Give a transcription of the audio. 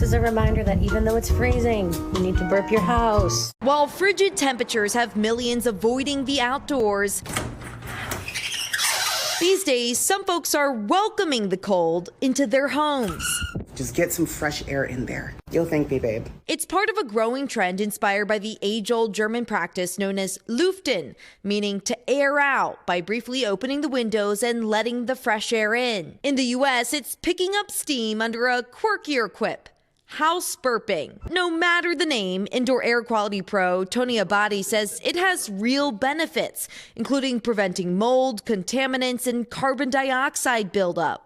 This is a reminder that even though it's freezing, you need to burp your house. While frigid temperatures have millions avoiding the outdoors, these days, some folks are welcoming the cold into their homes. Just get some fresh air in there. You'll thank me, babe. It's part of a growing trend inspired by the age-old German practice known as lüften, meaning to air out by briefly opening the windows and letting the fresh air in. In the U.S., it's picking up steam under a quirkier quip: house burping. No matter the name, indoor air quality pro Tony Abadi says it has real benefits, including preventing mold, contaminants, and carbon dioxide buildup.